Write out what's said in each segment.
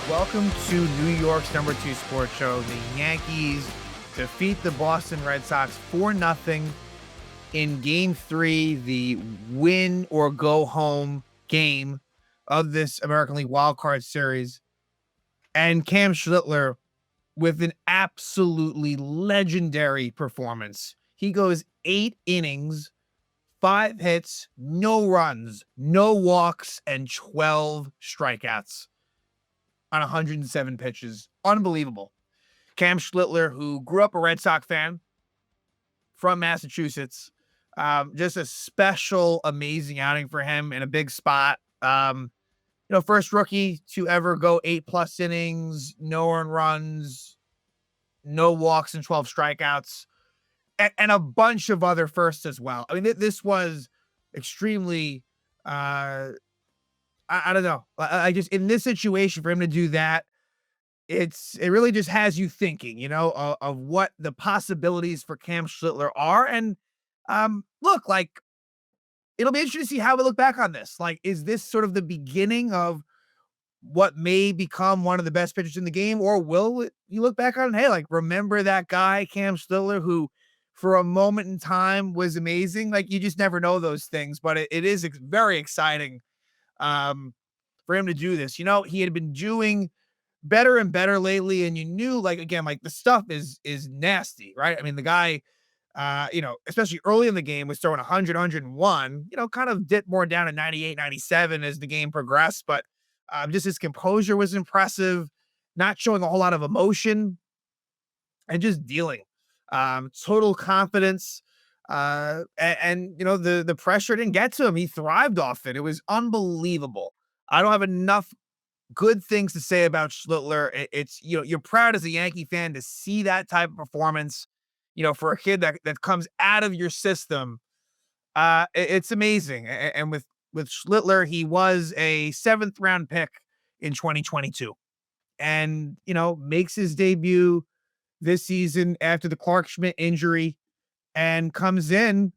Welcome to New York's #2 sports show. The Yankees defeat the Boston Red Sox 4-0 in Game 3, the win or go home game of this American League wildcard series. And Cam Schlittler with an absolutely legendary performance. He goes 8 innings, 5 hits, no runs, no walks, and 12 strikeouts on 107 pitches. Unbelievable. Cam Schlittler, who grew up a Red Sox fan from Massachusetts, just a special, amazing outing for him in a big spot. First rookie to ever go 8+ innings, no earned runs, no walks, and 12 strikeouts, and a bunch of other firsts as well. I mean, this was extremely, I don't know. I just, in this situation, for him to do that, it really just has you thinking, of what the possibilities for Cam Schlittler are. And look, like, it'll be interesting to see how we look back on this. Like, is this sort of the beginning of what may become one of the best pitchers in the game, or will you look back on, hey, like, remember that guy Cam Schlittler who, for a moment in time, was amazing? Like, you just never know those things, but it is very exciting for him to do this. He had been doing better and better lately, and you knew, like, again, like, the stuff is nasty, right? I mean, the guy, especially early in the game, was throwing 100, 101, kind of dipped more down to 98, 97 as the game progressed, but just his composure was impressive, not showing a whole lot of emotion, and just dealing. Total confidence. The pressure didn't get to him. He thrived off it. It was unbelievable. I don't have enough good things to say about Schlittler. It's, you're proud as a Yankee fan to see that type of performance, for a kid that comes out of your system. It's amazing. And with Schlittler, he was a 7th round pick in 2022 and, makes his debut this season after the Clark Schmidt injury and comes in,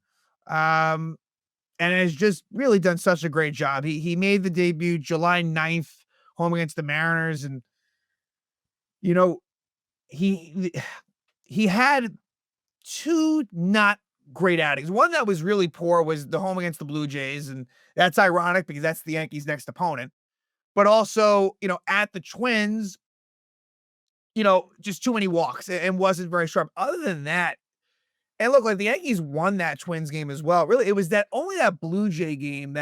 and has just really done such a great job. He made the debut July 9th, home against the Mariners, and you know he he had 2 not great outings. One that was really poor was the home against the Blue Jays, and that's ironic because that's the Yankees' next opponent. But also, at the Twins, just too many walks and wasn't very sharp. Other than that, and look, like, the Yankees won that Twins game as well. Really, it was that Blue Jay game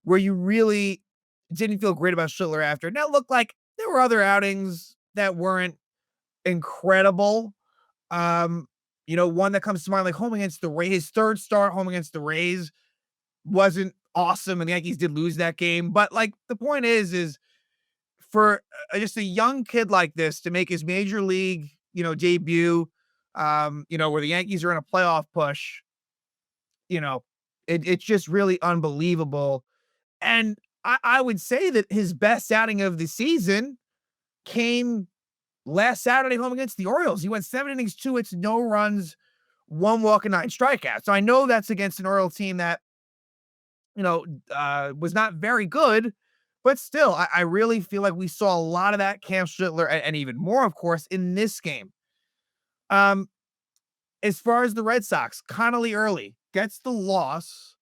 where you really didn't feel great about Schlittler after. Now, look, like, there were other outings that weren't incredible. One that comes to mind, like home against the Rays, his 3rd start home against the Rays wasn't awesome, and the Yankees did lose that game. But, like, the point is for just a young kid like this to make his major league, debut, where the Yankees are in a playoff push, it's just really unbelievable. And I would say that his best outing of the season came last Saturday home against the Orioles. He went 7 innings, 2 hits, no runs, 1 walk, and 9 strikeouts. So I know that's against an Orioles team that, was not very good, but still, I really feel like we saw a lot of that Cam Schlittler and even more, of course, in this game. As far as the Red Sox, Connolly early gets the loss.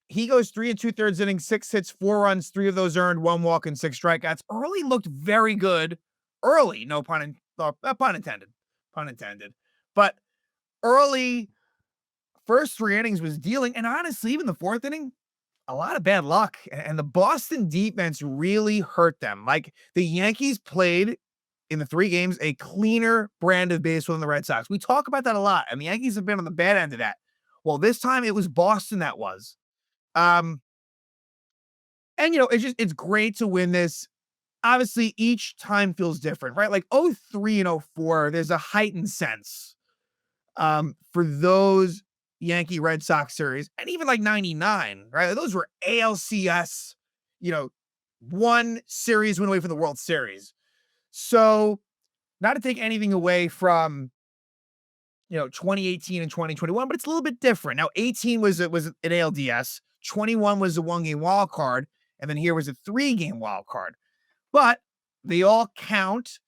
He goes 3 2/3 innings, 6 hits, 4 runs, 3 of those earned, 1 walk, and 6 strikeouts. Early looked very good. Early, no pun intended. Pun intended. But early, first 3 innings was dealing, and honestly, even the 4th inning, a lot of bad luck. And the Boston defense really hurt them. Like, the Yankees played in the 3 games a cleaner brand of baseball than the Red Sox. We talk about that a lot, and the Yankees have been on the bad end of that. Well, this time it was Boston that was. And it's great to win this. Obviously, each time feels different, right? Like 03 and 04, there's a heightened sense for those Yankee Red Sox series, and even like 99, right? Those were ALCS, one series went away from the World Series. So, not to take anything away from 2018 and 2021, but it's a little bit different. Now, 18 was an ALDS, 21 was a 1-game wild card, and then here was a 3-game wild card. But They all count.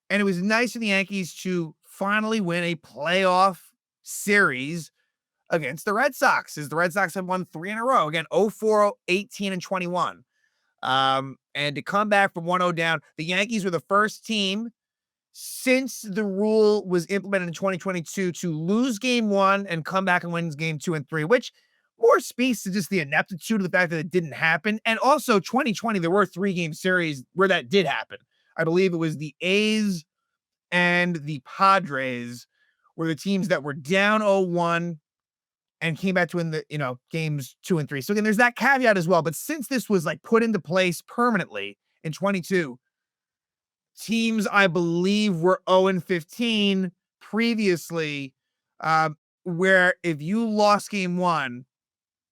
And it was nice for the Yankees to finally win a playoff series against the Red Sox, as the Red Sox have won 3 in a row. Again, 0-4, 18, and 21. And to come back from 1-0 down, the Yankees were the first team since the rule was implemented in 2022 to lose game 1 and come back and win game 2 and 3, which more speaks to just the ineptitude of the fact that it didn't happen. And also 2020, there were 3-game series where that did happen. I believe it was the A's and the Padres were the teams that were down 0-1 and came back to win the, games 2 and 3. So again, there's that caveat as well. But since this was like put into place permanently in 22, teams I believe were 0-15 previously, where if you lost game 1,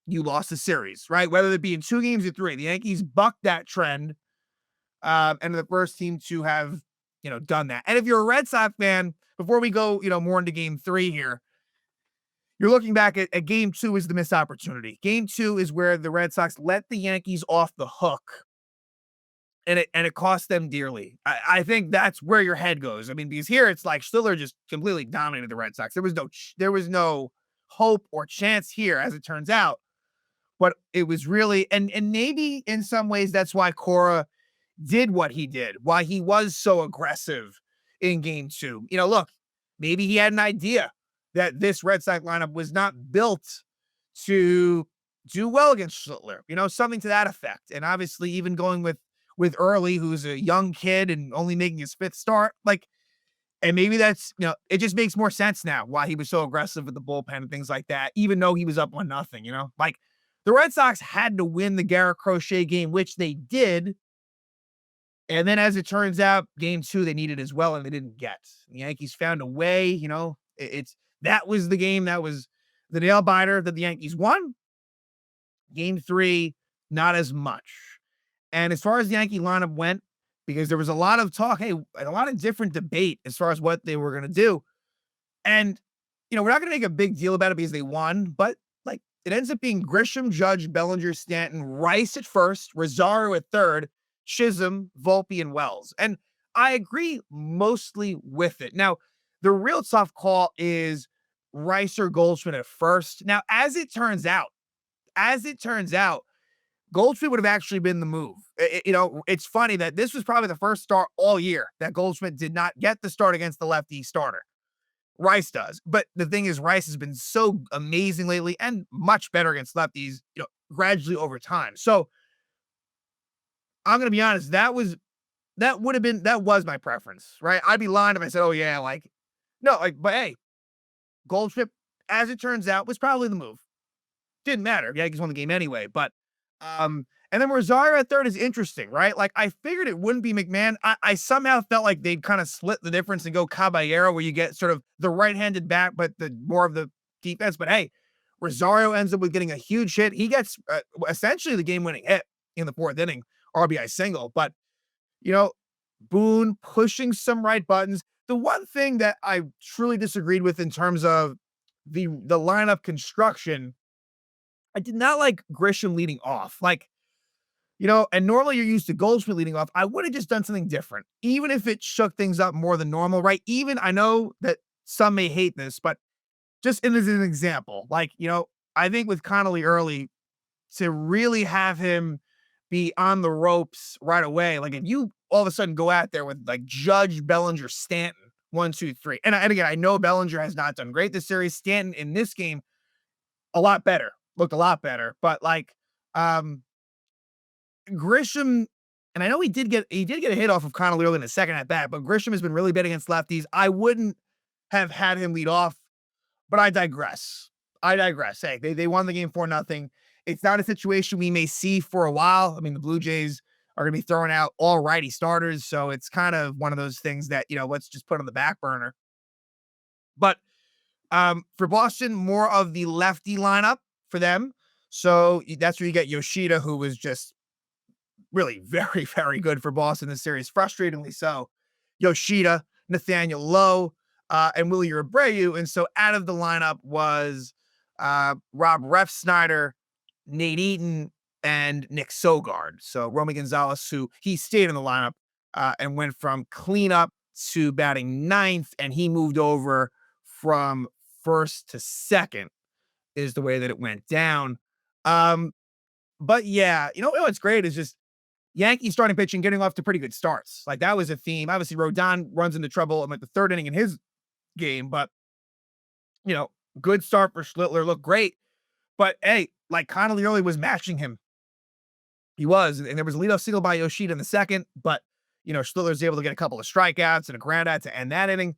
you lost the series, right? Whether it be in 2 games or 3. The Yankees bucked that trend, and the first team to have, done that. And if you're a Red Sox fan, before we go, more into game 3 here, you're looking back at game 2 is the missed opportunity. Game 2 is where the Red Sox let the Yankees off the hook, and it cost them dearly. I think that's where your head goes. I mean, because here it's like Schlittler just completely dominated the Red Sox. There was no hope or chance here, as it turns out. But it was really, and maybe in some ways that's why Cora did what he did, why he was so aggressive in game 2. Look, maybe he had an idea that this Red Sox lineup was not built to do well against Schlittler, something to that effect. And obviously, even going with Early, who's a young kid and only making his 5th start, and maybe that's, it just makes more sense now why he was so aggressive with the bullpen and things like that, even though he was up 1-0, the Red Sox had to win the Garrett Crochet game, which they did. And then, as it turns out, game 2, they needed as well, and they didn't get. The Yankees found a way, that was the game. That was the nail biter that the Yankees won. Game 3, not as much. And as far as the Yankee lineup went, because there was a lot of talk, a lot of different debate as far as what they were going to do. And, we're not going to make a big deal about it because they won, but it ends up being Grisham, Judge, Bellinger, Stanton, Rice at first, Rosario at third, Chisholm, Volpe, and Wells. And I agree mostly with it. Now, the real tough call is Rice or Goldschmidt at first. Now, as it turns out, Goldschmidt would have actually been the move. It's funny that this was probably the first start all year that Goldschmidt did not get the start against the lefty starter. Rice does. But the thing is, Rice has been so amazing lately and much better against lefties, gradually over time. So I'm going to be honest. That was my preference, right? I'd be lying if I said, oh yeah, but hey, Goldschmidt, as it turns out, was probably the move. Didn't matter. Yankees won the game anyway, but, and then Rosario at third is interesting, right? I figured it wouldn't be McMahon. I somehow felt like they'd kind of split the difference and go Caballero, where you get sort of the right-handed bat, but the more of the defense. But hey, Rosario ends up with getting a huge hit. He gets essentially the game-winning hit in the 4th inning, RBI single. But, Boone pushing some right buttons. The one thing that I truly disagreed with in terms of the lineup construction, I did not like Grisham leading off. And normally you're used to Goldschmidt leading off. I would have just done something different, even if it shook things up more than normal, right? Even I know that some may hate this, but just as an example, I think with Connolly early, to really have him be on the ropes right away, if you all of a sudden go out there with Judge, Bellinger, Stanton, 1, 2, 3. And again, I know Bellinger has not done great this series. Stanton in this game, looked a lot better, but Grisham, and I know he did get a hit off of Connolly early in the second at bat, but Grisham has been really bad against lefties. I wouldn't have had him lead off, but I digress. Hey, they won the game 4-0. It's not a situation we may see for a while. I mean, the Blue Jays are going to be throwing out all righty starters, so it's kind of one of those things that, let's just put on the back burner. But for Boston, more of the lefty lineup for them. So that's where you get Yoshida, who was just really very, very good for Boston this series, frustratingly so. Yoshida, Nathaniel Lowe, and Willie Abreu. And so out of the lineup was Rob Refsnyder, Nate Eaton, and Nick Sogard. So Romy Gonzalez, who he stayed in the lineup and went from cleanup to batting ninth, and he moved over from first to second, is the way that it went down. Um, but yeah, what's great is just Yankees starting pitching getting off to pretty good starts. Like that was a theme. Obviously, Rodon runs into trouble at the third inning in his game, but you know, good start for Schlittler. Looked great. But hey, like Connolly early was matching him. He was, and there was a leadoff single by Yoshida in the second, but Schlittler was able to get a couple of strikeouts and a ground out to end that inning.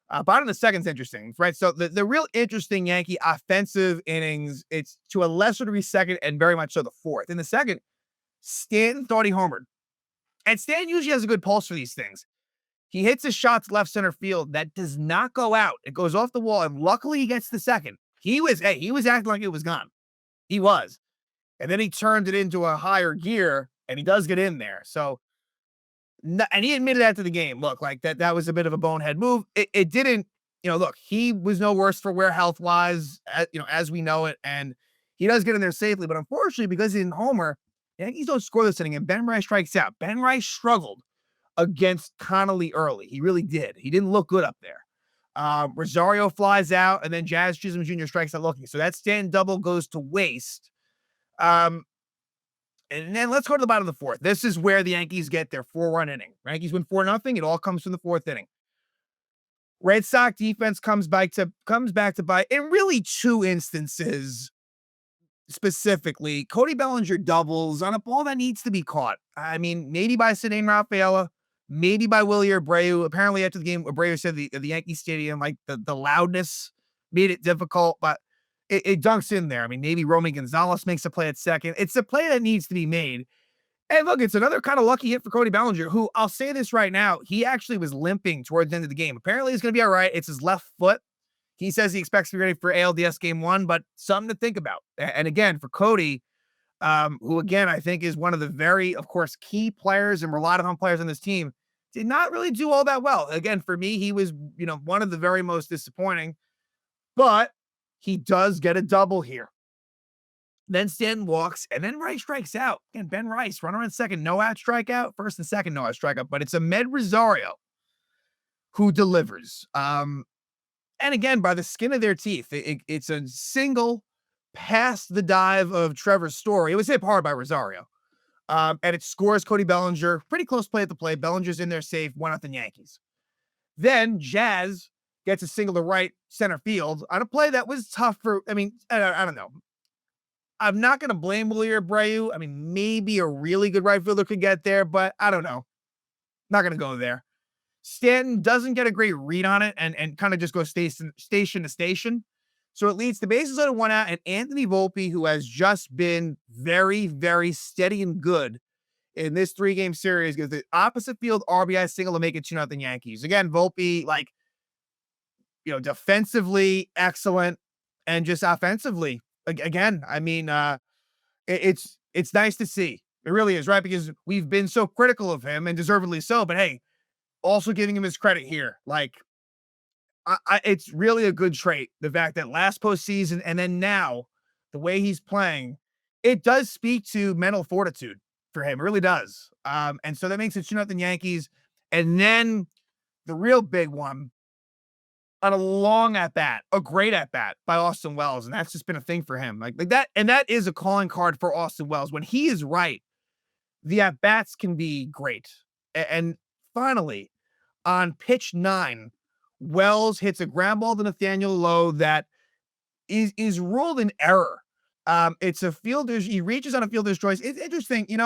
Bottom of the second's interesting, right? So the real interesting Yankee offensive innings, it's to a lesser degree second and very much so the fourth. In the second, Stanton thought he homered. And Stanton usually has a good pulse for these things. He hits his shots left center field. That does not go out. It goes off the wall, and luckily he gets the second. He was acting like it was gone. He was. And then he turned it into a higher gear, and he does get in there. So, and he admitted that to the game. Look, like that was a bit of a bonehead move. It didn't, look, he was no worse for wear health wise, as we know it. And he does get in there safely. But unfortunately, because he didn't homer, Yankees don't score this inning, and Ben Rice strikes out. Ben Rice struggled against Connolly early. He really did. He didn't look good up there. Rosario flies out, and then Jazz Chisholm Jr. strikes out looking. So that Stanton double goes to waste. And then let's go to the bottom of the fourth. This is where the Yankees get their 4-run inning. Yankees win 4-0. It all comes from the fourth inning. Red Sox defense comes back to bite in really two instances. Specifically, Cody Bellinger doubles on a ball that needs to be caught. I mean, maybe by Ceddanne Rafaela, maybe by Willie Abreu. Apparently, after the game, Abreu said the Yankee Stadium, like the loudness made it difficult, but it dunks in there. I mean, maybe Romy Gonzalez makes a play at second. It's a play that needs to be made. And look, it's another kind of lucky hit for Cody Bellinger, who I'll say this right now, he actually was limping towards the end of the game. Apparently, he's going to be all right. It's his left foot. He says he expects to be ready for ALDS Game 1, but something to think about. And again, for Cody, who again, I think is one of the very, of course, key players and relied upon players on this team, did not really do all that well. Again, for me, he was, one of the very most disappointing, but he does get a double here. Then Stanton walks, and then Rice strikes out. Again, Ben Rice, runner on second, no out strikeout. First and second, no out strikeout, but it's Ahmed Rosario who delivers. And again, by the skin of their teeth, it's a single past the dive of Trevor Story. It was hit hard by Rosario. And it scores Cody Bellinger. Pretty close play at the plate. Bellinger's in there safe, 1-0 Yankees. Then Jazz gets a single to right center field on a play that was tough for, I don't know. I'm not going to blame Willie Abreu. I mean, maybe a really good right fielder could get there, but I don't know. Not going to go there. Stanton doesn't get a great read on it and kind of just goes station to station. So it leads to bases loaded, 1 out, and Anthony Volpe, who has just been very, very steady and good in this 3-game series, gets the opposite field RBI single to make it 2-0 Yankees. Again, Volpe, defensively excellent, and just offensively, again, I mean, it's nice to see. It really is, right? Because we've been so critical of him, and deservedly so, but hey, also giving him his credit here. Like, it's really a good trait. The fact that last postseason and then now, the way he's playing, it does speak to mental fortitude for him. It really does. And so that makes it 2-0 Yankees. And then the real big one on a long at-bat, a great at-bat by Austin Wells. And that's just been a thing for him. Like that. And that is a calling card for Austin Wells. When he is right, the at-bats can be great. And finally, on pitch 9, Wells hits a ground ball to Nathaniel Lowe that is ruled an error. It's a fielder's, he reaches on a fielder's choice. It's interesting, and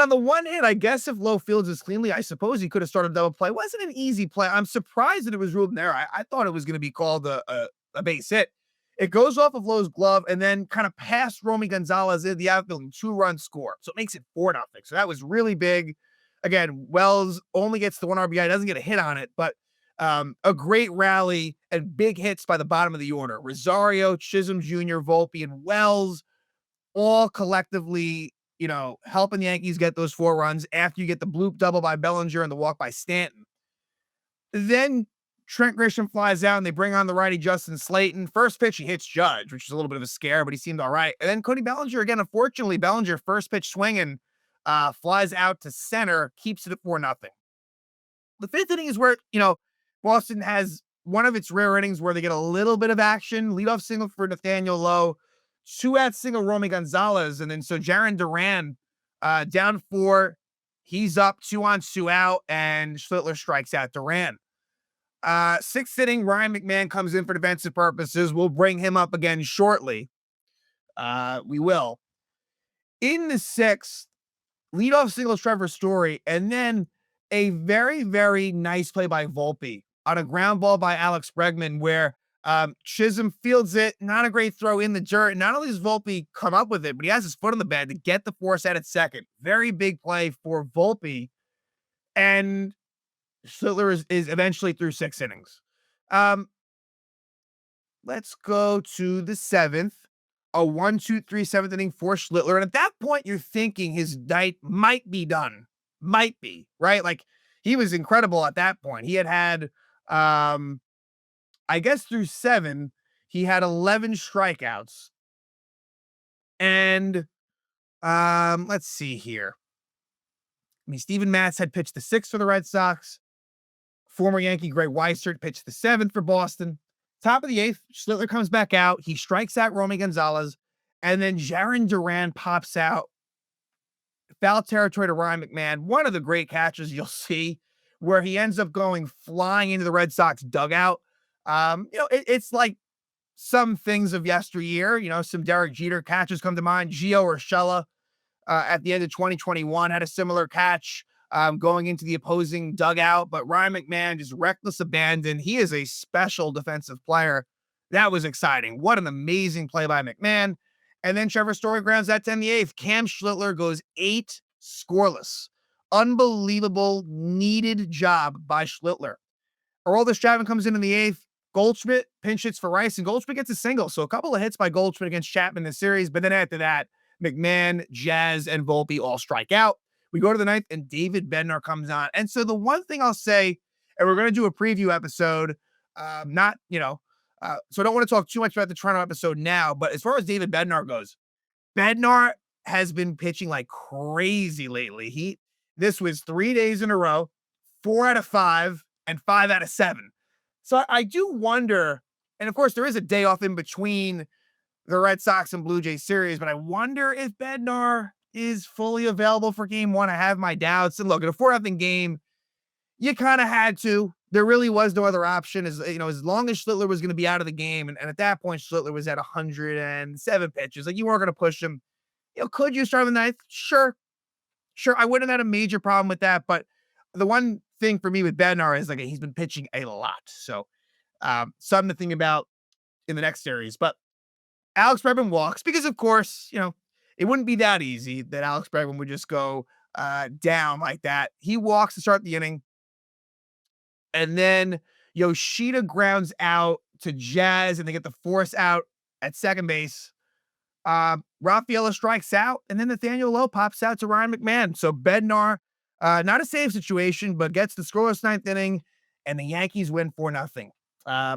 on the one hand, I guess if Lowe fields this cleanly, I suppose he could have started a double play. It wasn't an easy play. I'm surprised that it was ruled an error. I thought it was going to be called a base hit. It goes off of Lowe's glove and then kind of past Romy Gonzalez in the outfield and 2-run score. So it makes it 4-0. So that was really big. Again, Wells only gets the 1 RBI, doesn't get a hit on it, but a great rally and big hits by the bottom of the order. Rosario, Chisholm Jr., Volpe, and Wells all collectively, helping the Yankees get those 4 runs after you get the bloop double by Bellinger and the walk by Stanton. Then Trent Grisham flies out and they bring on the righty Justin Slayton. First pitch, he hits Judge, which is a little bit of a scare, but he seemed all right. And then Cody Bellinger, again, unfortunately, Bellinger first pitch swinging, flies out to center, keeps it at 4-0. The fifth inning is where, Boston has one of its rare innings where they get a little bit of action. Leadoff single for Nathaniel Lowe, two-out single Romy Gonzalez, and then so Jaron Duran down four. He's up 2 on, 2 out, and Schlittler strikes out Duran. Sixth inning, Ryan McMahon comes in for defensive purposes. We'll bring him up again shortly. We will. In the sixth, leadoff single Trevor Story, and then a very, very nice play by Volpe on a ground ball by Alex Bregman where Chisholm fields it. Not a great throw in the dirt. Not only does Volpe come up with it, but he has his foot on the bed to get the force out at second. Very big play for Volpe. And Schlittler is eventually through 6 innings. Let's go to the seventh. A 1-2-3 seventh inning for Schlittler. And at that point, you're thinking his night might be done. Might be, right? Like, he was incredible at that point. He had, I guess through 7, he had 11 strikeouts. And let's see here. I mean, Steven Matz had pitched the 6th for the Red Sox. Former Yankee Greg Weissert pitched the 7th for Boston. Top of the 8th, Schlittler comes back out. He strikes out Romy Gonzalez. And then Jaron Duran pops out. Foul territory to Ryan McMahon. One of the great catches you'll see where he ends up going flying into the Red Sox dugout. It's like some things of yesteryear. Some Derek Jeter catches come to mind. Gio Urshela at the end of 2021 had a similar catch going into the opposing dugout. But Ryan McMahon, just reckless abandon. He is a special defensive player. That was exciting. What an amazing play by McMahon. And then Trevor Story grounds out to end the 8th. Cam Schlittler goes 8 scoreless. Unbelievable, needed job by Schlittler. Aroldis Chapman comes in the 8th. Goldschmidt pinch hits for Rice, and Goldschmidt gets a single. So a couple of hits by Goldschmidt against Chapman in the series. But then after that, McMahon, Jazz, and Volpe all strike out. We go to the 9th, and David Bednar comes on. And so the one thing I'll say, and we're going to do a preview episode, so I don't want to talk too much about the Toronto episode now, but as far as David Bednar goes, Bednar has been pitching like crazy lately. This was 3 days in a row, 4 out of 5, and 5 out of 7. So I do wonder, and of course there is a day off in between the Red Sox and Blue Jays series, but I wonder if Bednar is fully available for game 1. I have my doubts. And look, at a 4-0 game, you kind of had to. There really was no other option. As long as Schlittler was going to be out of the game, and at that point, Schlittler was at 107 pitches. Like, you weren't going to push him. Could you start the 9th? Sure. I wouldn't have had a major problem with that. But the one thing for me with Bednar is like he's been pitching a lot. So something to think about in the next series. But Alex Bregman walks because, of course, it wouldn't be that easy that Alex Bregman would just go down like that. He walks to start the inning. And then Yoshida grounds out to Jazz, and they get the force out at second base. Rafaela strikes out, and then Nathaniel Lowe pops out to Ryan McMahon. So Bednar, not a save situation, but gets the scoreless 9th inning, and the Yankees win 4-0.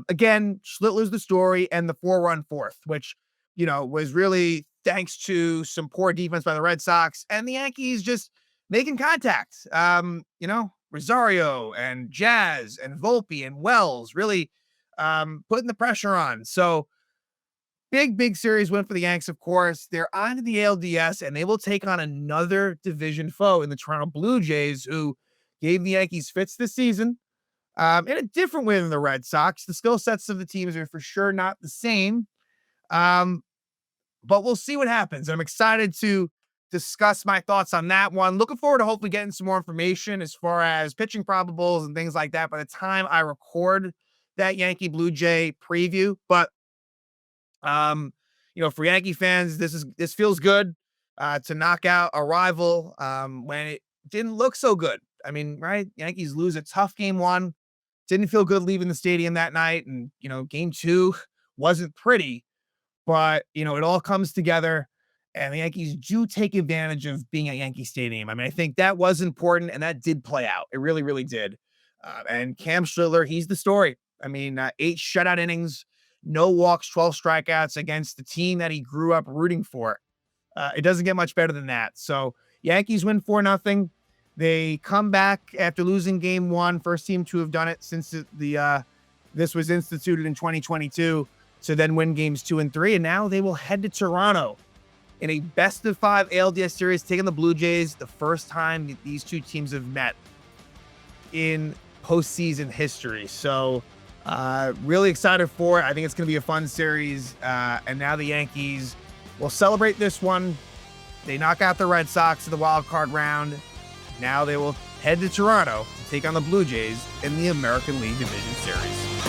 Again, Schlittler's the story, and the 4-run 4th, which, was really thanks to some poor defense by the Red Sox, and the Yankees just making contact. Rosario and Jazz and Volpe and Wells really putting the pressure on. So big series win for the Yanks, of course. They're on to the ALDS, and they will take on another division foe in the Toronto Blue Jays, who gave the Yankees fits this season in a different way than the Red Sox. The skill sets of the teams are for sure not the same, but we'll see what happens. I'm excited to discuss my thoughts on that one. Looking forward to hopefully getting some more information as far as pitching probables and things like that by the time I record that Yankee Blue Jay preview. But for Yankee fans, this feels good to knock out a rival when it didn't look so good. I mean, right? Yankees lose a tough game 1. Didn't feel good leaving the stadium that night, and game 2 wasn't pretty, but it all comes together. And the Yankees do take advantage of being at Yankee Stadium. I mean, I think that was important, and that did play out. It really, really did. And Cam Schlittler, he's the story. I mean, 8 shutout innings, no walks, 12 strikeouts against the team that he grew up rooting for. It doesn't get much better than that. So Yankees win 4-0. They come back after losing game one, first team to have done it since this was instituted in 2022, to then win games 2 and 3. And now they will head to Toronto in a best-of-5 ALDS series, taking the Blue Jays, the first time that these two teams have met in postseason history. So really excited for it. I think it's going to be a fun series. And now the Yankees will celebrate this one. They knock out the Red Sox in the wild card round. Now they will head to Toronto to take on the Blue Jays in the American League Division Series.